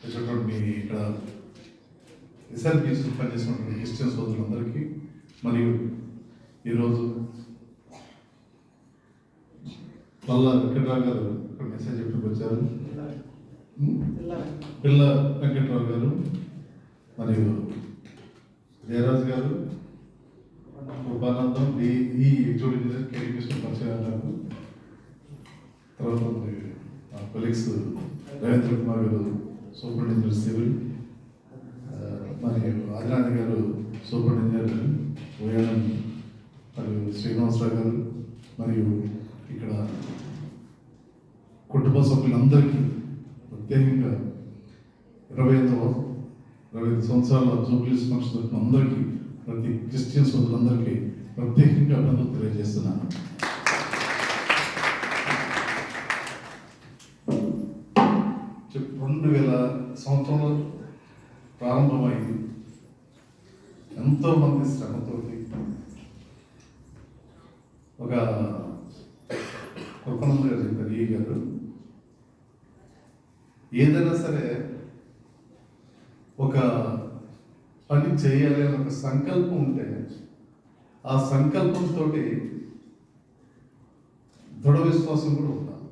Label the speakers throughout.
Speaker 1: మీ ఇక్కడ ఎస్ఆర్బీసీ పనిచేసినటువంటి క్రిస్టియన్ సోదరులందరికీ మరియు ఈరోజు పల్ల వెంకట్రావు గారు ఇక్కడ మెసేజ్ చెప్పి వచ్చారు. పిల్ల వెంకట్రావు గారు మరియు జయరాజ్ గారు, కృపానందం ఈ ఎగ్జిక్యూటివ్ ఇంజనీర్ కేటీపీ పరిచయం గారు, తర్వాత కొలీగ్స్ రవీంద్ర కుమార్ గారు సూపరింటెండెంట్ సివిల్, మరియు ఆదినాథ్ గారు సూపరింటెండెంట్ ఓయానం, మరియు శ్రీనివాసరావు గారు, మరియు ఇక్కడ కుటుంబ సభ్యులందరికీ ప్రత్యేకంగా 25 సంవత్సరాల జూబ్లీస్ ఫంక్షన్ అందరికీ, ప్రతి క్రిస్టియన్ సోదరులందరికీ ప్రత్యేకంగా అభినందనలు తెలియజేస్తున్నాను. సంవత్సరంలో ప్రారంభమైంది. ఎంతోమంది శ్రమతోటి ఒక కృపనంద గారు చెప్పారు, ఈ గారు ఏదైనా సరే ఒక పని చేయాలి అని ఒక సంకల్పం ఉంటే ఆ సంకల్పంతో దృఢ విశ్వాసం కూడా ఉండాలి.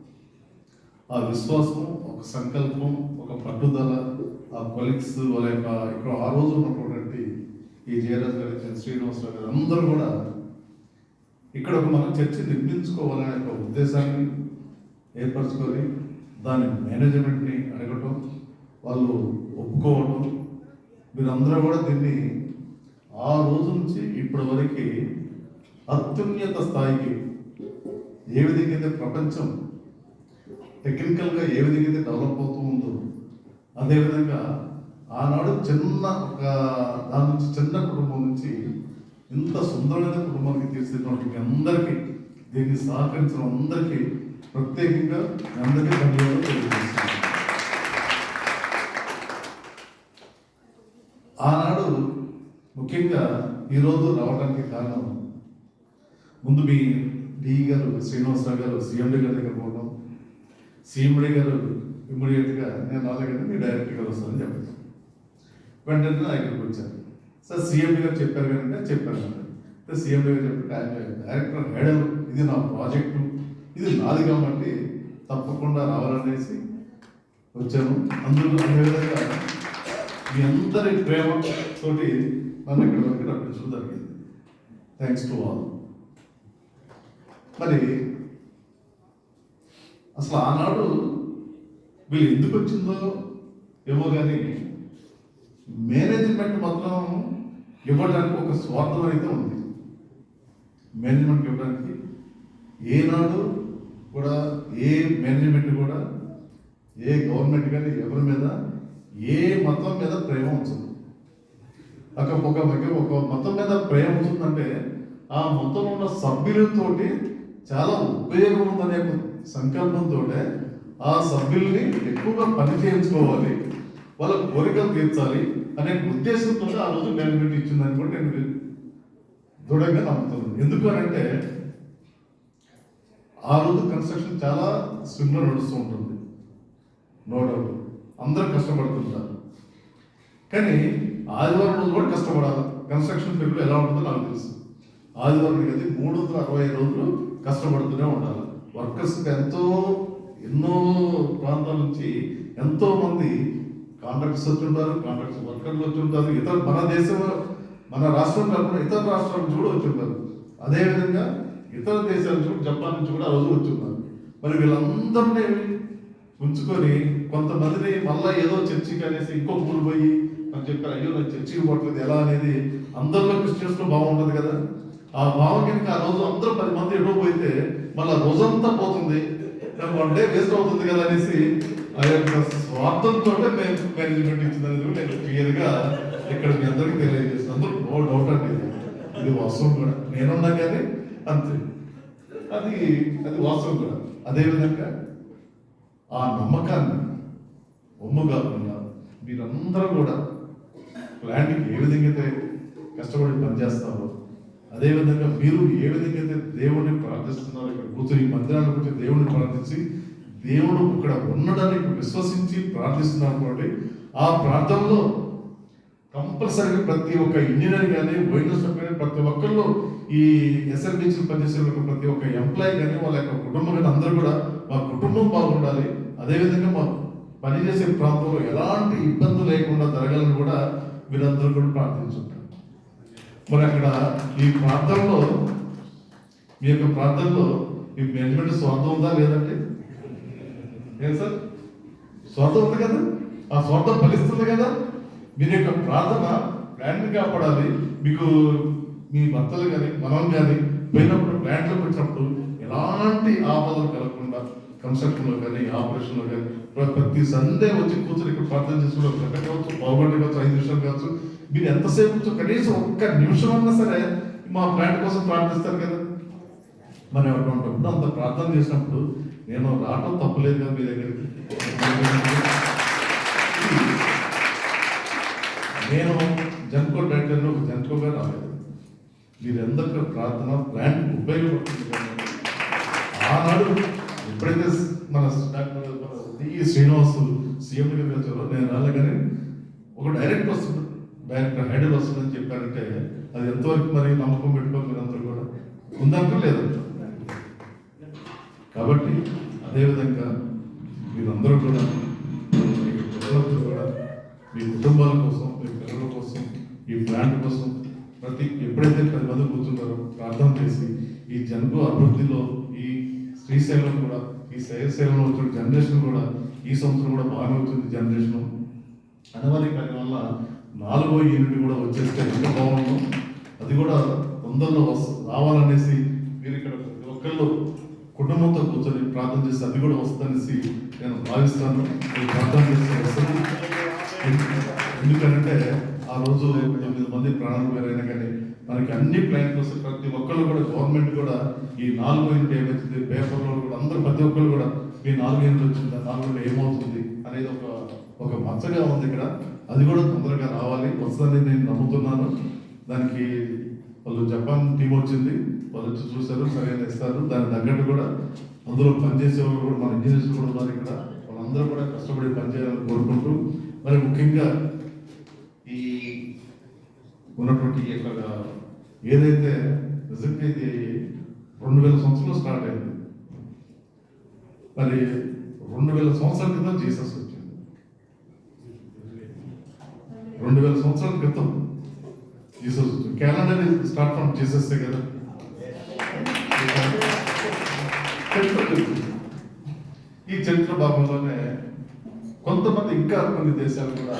Speaker 1: ఆ విశ్వాసం, ఒక సంకల్పం, ఒక పట్టుదల, ఆ కొలీగ్స్ వాళ్ళ యొక్క ఇక్కడ ఆ రోజు ఉన్నటువంటి ఈ జయరాజ్ గారు, శ్రీనివాసరావు గారు అందరూ కూడా ఇక్కడ ఒక మనం చర్చి నిర్మించుకోవాలనే ఒక ఉద్దేశాన్ని ఏర్పరచుకొని దాని మేనేజ్మెంట్ని అడగటం, వాళ్ళు ఒప్పుకోవడం, మీరందరూ కూడా దీన్ని ఆ రోజు నుంచి ఇప్పటి వరకు అత్యున్నత స్థాయికి ఏ విధంగా అయితే ప్రపంచం టెక్నికల్గా ఏ విధంగా అయితే డెవలప్ అవుతూ ఉందో అదేవిధంగా ఆనాడు చిన్న ఒక దాని నుంచి చిన్న కుటుంబం నుంచి ఇంత సుందరమైన కుటుంబానికి తీర్చిదిద్దినటువంటి అందరికీ, దీన్ని సహకరించిన అందరికీ ప్రత్యేకంగా అందరికీ ధన్యవాదాలు తెలియజేస్తున్నాను. ఆనాడు ముఖ్యంగా ఈరోజు రావడానికి కారణం, ముందు మీ డిఈ గారు శ్రీనివాసరావు గారు సీఎండీ గారి దగ్గర పోవడం, సీఎండీ గారు ఇమ్మీడియట్గా నేను రాలేదని మీ డైరెక్టర్ గారు వస్తారని చెప్పాను. వెంటనే నా దగ్గరికి వచ్చారు. సార్ సీఎండీ గారు చెప్పారు కానీ చెప్పారు అంటే సీఎండీ గారు చెప్పి డైరెక్టర్ మేడం ఇది నా ప్రాజెక్టు, ఇది నాది కాబట్టి తప్పకుండా రావాలనేసి వచ్చాను. అందులో అదేవిధంగా మీ అందరి ప్రేమతోటి నన్ను ఇక్కడ వరకు రప్పించడం జరిగింది. Thanks to all. మరి అసలు ఆనాడు వీళ్ళు ఎందుకు వచ్చిందో ఏమో కానీ మేనేజ్మెంట్ మాత్రం ఇవ్వడానికి ఒక స్వార్థం అయితే ఉంది. మేనేజ్మెంట్ ఇవ్వడానికి ఏనాడు కూడా ఏ మేనేజ్మెంట్ కూడా ఏ గవర్నమెంట్ కానీ ఎవరి మీద ఏ మతం మీద ప్రేమ ఉంచదు. ఒక మతం మీద ప్రేమ ఉంటుందంటే ఆ మతంలో ఉన్న సభ్యులతోటి చాలా ఉపయోగం ఉందనే సంకల్పంతో ఆ సభ్యుల్ని ఎక్కువగా పని చేయించుకోవాలి, వాళ్ళ కోరికలు తీర్చాలి అనే ఉద్దేశంతో ఆ రోజు మేనేజ్మెంట్ ఇచ్చిందని కూడా నేను దృఢంగా నమ్ముతున్నాను. ఎందుకు అంటే ఆ రోజు కన్స్ట్రక్షన్ చాలా స్విమ్గా నడుస్తూ ఉంటుంది, నో డౌట్ అందరూ కష్టపడుతుంటారు. కానీ ఆదివారం రోజు కూడా కష్టపడాలి. కన్స్ట్రక్షన్ పీరియడ్ ఎలా ఉంటుందో నాకు తెలుసు. ఆదివారం కదా 365 రోజులు కష్టపడుతూనే ఉండాలి. వర్కర్స్కి ఎన్నో ప్రాంతాల నుంచి ఎంతో మంది కాంట్రాక్టర్స్ వచ్చి ఉంటారు, కాంట్రాక్టర్స్ వర్కర్లు వచ్చి ఉంటారు, మన రాష్ట్రం కాకుండా ఇతర రాష్ట్రాల నుంచి కూడా వచ్చి ఉంటారు. అదేవిధంగా ఇతర దేశాల నుంచి కూడా, జపాన్ నుంచి కూడా ఆ రోజు వచ్చి ఉన్నారు. మరి వీళ్ళందరినీ ఉంచుకొని కొంతమందిని మళ్ళీ ఏదో చర్చికి అనేసి ఇంకో ఊరు పోయి అని చెప్పారు, అయ్యో నాకు చర్చికి పోవట్లేదు ఎలా అనేది అందరిలో క్రిస్టియన్స్లో భావం ఉంటుంది కదా. ఆ భావం కనుక ఆ రోజు అందరూ 10 మంది ఎటో పోయితే మళ్ళీ రోజంతా పోతుంది, 1 డే వేస్ట్ అవుతుంది కదా అనేసి ఆ యొక్క స్వార్థంతో మేనేజ్మెంట్ ఇచ్చిందనేది కూడా నేను క్లియర్గా ఇక్కడ మీ అందరికీ తెలియజేస్తాను. అందరూ నో డౌట్ అండి, ఇది వాస్తవం కూడా. నేనున్నా కానీ అంతే, అది వాస్తవం కూడా. అదేవిధంగా ఆ నమ్మకాన్ని ఒమ్ము కాకుండా మీరందరూ కూడా ప్లాంట్కి ఏ విధంగా అయితే కష్టపడి పనిచేస్తారో అదేవిధంగా మీరు ఏ విధంగా అయితే దేవుడిని ప్రార్థిస్తున్నారో, ఇక్కడ కూర్చొని ఈ మందిరాన్ని కూర్చొని దేవుడిని ప్రార్థించి దేవుడు ఇక్కడ ఉండడని విశ్వసించి ప్రార్థిస్తున్నాం కాబట్టి ఆ ప్రార్థనలో కంపల్సరీగా ప్రతి ఒక్క ఇంజనీర్ కానీ వైద్యులు కానీ ప్రతి ఒక్కళ్ళు ఈ ఎస్ఎల్బిసి పనిచేసే ప్రతి ఒక్క ఎంప్లాయీ కానీ వాళ్ళ యొక్క కుటుంబం కానీ అందరూ కూడా మా కుటుంబం బాగుండాలి, అదేవిధంగా మా పనిచేసే ప్రాంతంలో ఎలాంటి ఇబ్బంది లేకుండా జరగాలని కూడా మీరందరూ కూడా ప్రార్థించుంటారు. మరి అక్కడ ఈ ప్రాంతంలో మీ యొక్క ప్రాంతంలో ఈ మేనేజ్మెంట్ స్వార్థం ఉందా లేదంటే ఏం సార్? స్వార్థం ఉంది కదా, ఆ స్వార్థం ఫలిస్తుంది కదా. మీరు యొక్క ప్రార్థన ప్లాంట్ని కాపాడాలి. మీకు మీ భర్తలు కానీ మనం కానీ పోయినప్పుడు ప్లాంట్లోకి వచ్చినప్పుడు ఎలాంటి ఆపదలు కలగకుండా కన్స్ట్రక్షన్లో కానీ ఆపరేషన్లో కానీ ప్రతి సండే వచ్చి కూర్చొని ఇక్కడ ప్రార్థన చేసుకోవడం గంట కావచ్చు, పావుగంట కావచ్చు, 5 నిమిషాలు కావచ్చు. మీరు ఎంతసేపు కనీసం ఒక్క నిమిషం అన్నా సరే మా ప్లాంట్ కోసం ప్రార్థిస్తారు కదా. మరి అటువంటిప్పుడు అంత ప్రార్థన చేసినప్పుడు నేను రావటం తప్పలేదు కదా మీ దగ్గరికి. నేను జన్కో డైరెక్టర్ ఒక జన్కోగా రాలేదు. మీరు ఎందుకు ప్రార్థన ప్లాంట్ ఉపయోగపడుతుంది. ఆనాడు ఎప్పుడైతే మన ఈ శ్రీనివాస్ సీఎం దగ్గర వచ్చారో నేను రాలే, కానీ ఒక డైరెక్టర్ వస్తుంది, డైరెక్టర్ హైడర్ వస్తుందని చెప్పారంటే అది ఎంతవరకు మరి నమ్మకం పెట్టుకోవాలి మీరందరూ కూడా ఉందంటూ లేదంట. కాబట్టి అదేవిధంగా మీరందరూ కూడా మీ కుటుంబాల కోసం, మీ పిల్లల కోసం, ఈ ప్లాంట్ కోసం ఎప్పుడైతే 10 మంది కూర్చుంటారో ప్రార్థన చేసి ఈ జన్కు అభివృద్ధిలో ఈ శ్రీశైలం కూడా ఈ శైలశైలంలో వచ్చిన జనరేషన్ కూడా ఈ సంవత్సరం కూడా బాగానే వచ్చింది జనరేషన్. అనవరి కార్యం వల్ల 4వ యూనిట్ కూడా వచ్చేస్తే ఎంత బాగుందో, అది కూడా తొందరలో రావాలనేసి మీరు ఇక్కడ ప్రతి ఒక్కళ్ళు కుటుంబంతో కూర్చొని ప్రార్థన చేస్తే అది కూడా వస్తుందనేసి నేను భావిస్తాను. ప్రార్థన చేస్తే వస్తుంది. ఎందుకంటే ఆ రోజు 9 మంది ప్రాణాలు పోయినా కానీ మనకి అన్ని ప్లాంట్లు వస్తే ప్రతి ఒక్కళ్ళు కూడా గవర్నమెంట్ కూడా ఈ 4వ యూనిట్ ఏమవుతుంది పేపర్లో కూడా అందరూ ప్రతి ఒక్కళ్ళు కూడా మీ 4వ యూనిట్ వచ్చిందా, 4వ యూనిట్ ఏమవుతుంది అనేది ఒక మచ్చగా ఉంది ఇక్కడ. అది కూడా తొందరగా రావాలి, వస్తుందని నేను నమ్ముతున్నాను. దానికి వాళ్ళు జపాన్ టీం వచ్చింది, వాళ్ళు వచ్చి చూశారు, సరైన ఇస్తారు. దానికి తగ్గట్టు కూడా అందులో పనిచేసే వాళ్ళు కూడా మన ఇంజనీర్స్ కూడా ఉన్నారు ఇక్కడ. వాళ్ళందరూ కూడా కష్టపడి పనిచేయాలని కోరుకుంటూ మరి ముఖ్యంగా ఈ ఉన్నటువంటి ఇక్కడ ఏదైతే నిజంగా ఇది 2000 సంవత్సరంలో స్టార్ట్ అయింది. మరి 2000 సంవత్సరాల క్రితం జీసస్ వచ్చింది. 2000 సంవత్సరాల క్రితం జీసస్ వచ్చింది. క్యాలెండర్ స్టార్ట్ ఫ్రమ్ జీసస్ కదా. ఈ చరిత్ర భాగంలోనే కొంతమంది ఇంకా కొన్ని దేశాలు కూడా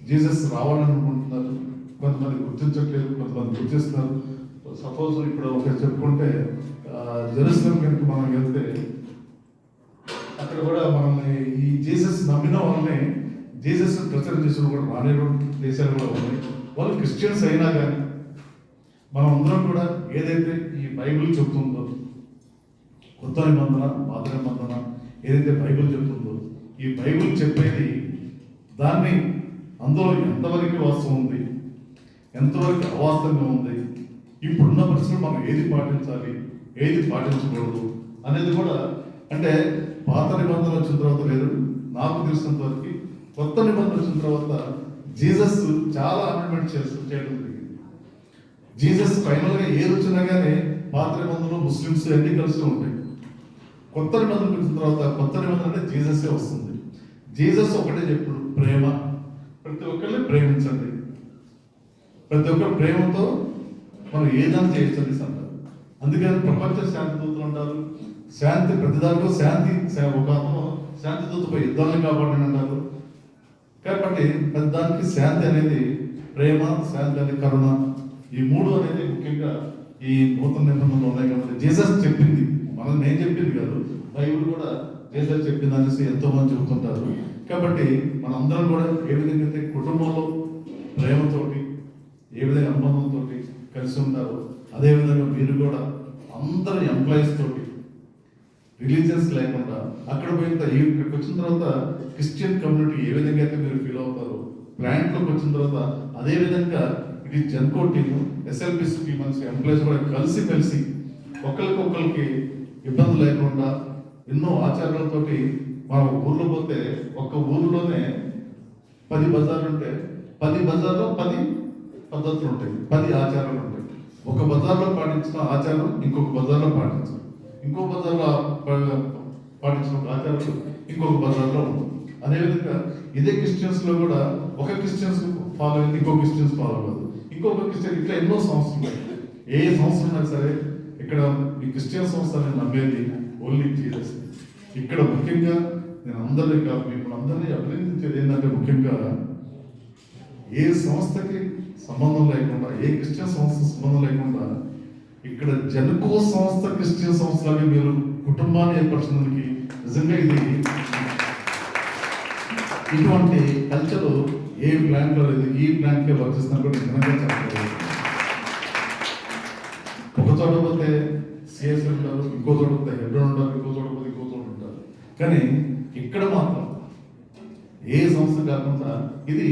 Speaker 1: జీసస్ రావాలనుకుంటున్నారు, కొంతమంది గుర్తించట్లేదు, కొంతమంది గుర్తిస్తున్నారు. సపోజ్ ఇప్పుడు ఒకటి చెప్పుకుంటే జెరూసలేం కనుక మనం వెళ్తే అక్కడ కూడా మనల్ని ఈ జీసస్ నమ్మిన వాళ్ళని జీసస్ ప్రచారం చేసిన కూడా రాని దేశాలు కూడా ఉన్నాయి. వాళ్ళు క్రిస్టియన్స్ అయినా కానీ మనం అందరం కూడా ఏదైతే ఈ బైబిల్ చెప్తుందో, కొత్త నిబంధన పాత నిబంధన ఏదైతే బైబిల్ చెప్తుందో, ఈ బైబిల్ చెప్పేది దాన్ని అందులో ఎంతవరకు వాస్తవం ఉంది, ఎంతవరకు అవాస్తవంగా ఉంది, ఇప్పుడున్న పరిస్థితులు మనం ఏది పాటించాలి, ఏది పాటించకూడదు అనేది కూడా. అంటే పాత నిబంధన వచ్చిన తర్వాత లేదు, నాకు తెలిసినంత వరకు కొత్త నిబంధన వచ్చిన తర్వాత జీసస్ చాలా అమెండ్మెంట్ చేయడం జరిగింది. జీసస్ ఫైనల్గా ఏది వచ్చినా కానీ పాత నిబంధనలు ముస్లిమ్స్ అన్ని కలిసి ఉంటాయి. కొత్త నిబంధన వచ్చిన తర్వాత కొత్త నిబంధన అంటే జీసస్సే వస్తుంది. జీసస్ ఒకటే చెప్పుడు, ప్రేమ. ప్రతి ఒక్కరిని ప్రేమించండి, ప్రతి ఒక్కరు ప్రేమతో మనం ఏదైనా చేయొచ్చండి అంటారు. అందుకని ప్రపంచ శాంతి దూతలు అంటారు. శాంతి ప్రతి దాంట్లో శాంతి, ఒక అతను శాంతి దూతపై యుద్ధాలను కాపాడని అంటారు. కాబట్టి ప్రతి దానికి శాంతి అనేది ప్రేమ, శాంతి అనేది కరుణ, ఈ 3 అనేది ముఖ్యంగా ఈ నూతన నిబంధనలు ఉన్నాయి. కాబట్టి జీసస్ చెప్పింది, నేను చెప్పింది కాదు, బైబిల్ కూడా జీసస్ చెప్పింది అనేసి ఎంతో మంది చెబుతుంటారు. కాబట్టి మనందరం కూడా ఏ విధంగా అయితే కుటుంబంలో ప్రేమతోటి ఏ విధంగా అనుబంధంతో కలిసి ఉంటారో అదేవిధంగా మీరు కూడా అందరు ఎంప్లాయీస్ తోటి రిలీజియన్స్ లేకుండా అక్కడ ఇక్కడికి వచ్చిన తర్వాత క్రిస్టియన్ కమ్యూనిటీ ఏ విధంగా అయితే మీరు ఫీల్ అవుతారో ప్లాంట్లోకి వచ్చిన తర్వాత అదే విధంగా ఇది జన్కో టీము, ఎస్ఎల్బిసి టీమ్ అని ఎంప్లాయీస్ కూడా కలిసి ఒకరికి ఇబ్బంది లేకుండా ఎన్నో ఆచారాలతోటి మనం ఊర్లో పోతే ఒక్క ఊరిలోనే 10 బజార్లు ఉంటే 10 బజార్లో 10 పద్ధతులు ఉంటాయి, 10 ఆచారాలు ఉంటాయి. ఒక బజార్లో పాటించిన ఆచారం ఇంకొక బజార్లో పాటించాలి, ఇంకో బజార్లో పాటించిన ఆచారం ఇంకొక బజార్లో ఉంటుంది. అదేవిధంగా ఇదే క్రిస్టియన్స్లో కూడా ఒక క్రిస్టియన్స్ ఫాలో అయింది ఇంకో క్రిస్టియన్స్ ఫాలో కాదు, ఇంకొక క్రిస్టియన్, ఇట్లా ఎన్నో సంస్థలు. ఏ సంస్థ ఉన్నా సరే ఇక్కడ ఈ క్రిస్టియన్ సంస్థని నమ్మేది ఓన్లీ జీసస్. ఇక్కడ ముఖ్యంగా నేను అందరినీ మిమ్మల్ని అందరినీ అభినందించేది ఏంటంటే, ముఖ్యంగా ఏ సంస్థకి సంబంధం లేకుండా, ఏ క్రిస్టియన్ సంస్థ సంబంధం లేకుండా ఇక్కడ జనుకో సంస్థ క్రిస్టియన్ సంస్థలాగే మీరు కుటుంబాన్ని ఏర్పరచడానికి నిజంగా ఇది ఇటువంటి కల్చర్ ఏ ప్లాంట్లో లేదు, ఈ ప్లాంట్కే వర్తిస్తున్నా కూడా నిజంగా చెప్పలేదు. ఒక చోట పోతే సిఎస్ ఉంటారు, ఇంకో చోట పోతే హెడ్ ఉంటారు, ఇంకో చోట పోతే ఇంకో చోట ఉంటారు. కానీ ఇక్కడ మాత్రం ఏ సంస్థ కాకుండా ఇది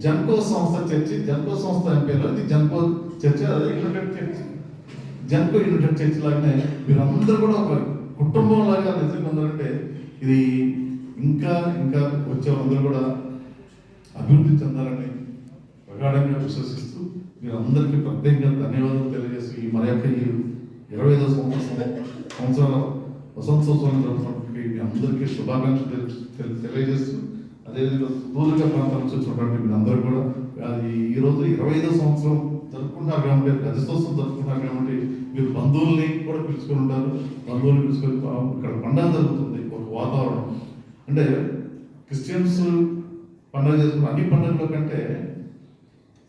Speaker 1: జన్కో సంస్థ చర్చి, జన్కో సంస్థ ఎంపీలో ఇది జన్కో చర్చి, అదే United church, Genco United church లాగానే మీరందరూ కూడా ఒక కుటుంబం లాగా నిజంగా ఉన్నారంటే ఇది ఇంకా ఇంకా వచ్చే వాళ్ళందరూ కూడా అభివృద్ధి చెందాలని ప్రగాఢంగా విశ్వసిస్తూ మీరందరికీ ప్రత్యేకంగా ధన్యవాదాలు తెలియజేస్తూ ఈ మన యొక్క ఈ 25వ సంవత్సరాల వసంతోత్సవం జరుగుతున్నప్పటికీ మీ అందరికీ శుభాకాంక్షలు తెలియజేస్తూ, అదేవిధంగా దూరంగ ప్రాంతాల నుంచి వచ్చినటువంటి మీరందరూ కూడా ఈరోజు 25వ సంవత్సరం జరుపుకుంటున్నారు కాబట్టి, రజతోత్సవం జరుపుకుంటున్నారు కాబట్టి మీరు బంధువుల్ని కూడా పిలుచుకొని ఉంటారు. బంధువుల్ని పిలుచుకొని ఇక్కడ పండుగ జరుగుతుంది. ఒక వాతావరణం అంటే క్రిస్టియన్స్ పండుగ చేసుకున్న అన్ని పండుగల కంటే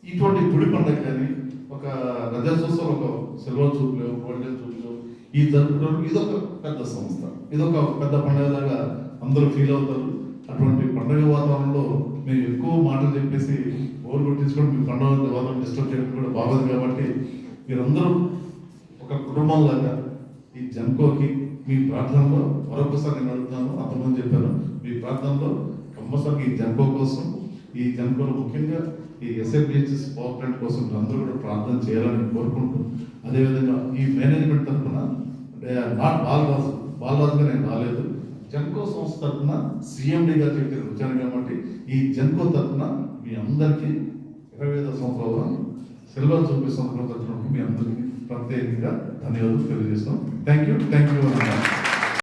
Speaker 1: ఇటువంటి గుడి పండుగ కానీ, ఒక రజతోత్సవం, ఒక సిల్వర్ చూపులు, గోల్డెన్ చూపులు ఈ జరుపుకోవడం ఇదొక పెద్ద సంస్థ, ఇదొక పెద్ద పండుగలాగా అందరూ ఫీల్ అవుతారు. అటువంటి పండుగ వాతావరణంలో మేము ఎక్కువ మాటలు చెప్పేసి ఓవర్ కొట్టించుకొని మీ పండుగ వాతావరణం డిస్టర్బ్ చేయడం కూడా బాగోదు. కాబట్టి మీరందరూ ఒక కుటుంబంలాగా ఈ జన్కోకి మీ ప్రార్థనలో మరొకసారి నేను అడుగుతున్నాను, అంతమంది చెప్పాను, మీ ప్రార్థనలో కంపల్సరీ ఈ జన్కో కోసం, ఈ జన్కోలో ముఖ్యంగా ఈ ఎస్ఎఫ్జిహెచ్ఎస్ పవర్ ప్లాంట్ కోసం అందరూ కూడా ప్రార్థన చేయాలని కోరుకుంటూ, అదేవిధంగా ఈ మేనేజ్మెంట్ తరఫున అంటే నాట్ బాలరాజుగా నేను రాలేదు, జన్కో సంస్థ తరఫున సీఎండీగా చెప్పి వచ్చాను కాబట్టి ఈ జన్కో తరఫున మీ అందరికీ 25వ సంవత్సరాల సిల్వర్ చూపే సంవత్సరం తరఫున మీ అందరికీ ప్రత్యేకంగా ధన్యవాదాలు తెలియజేస్తాం. Thank you.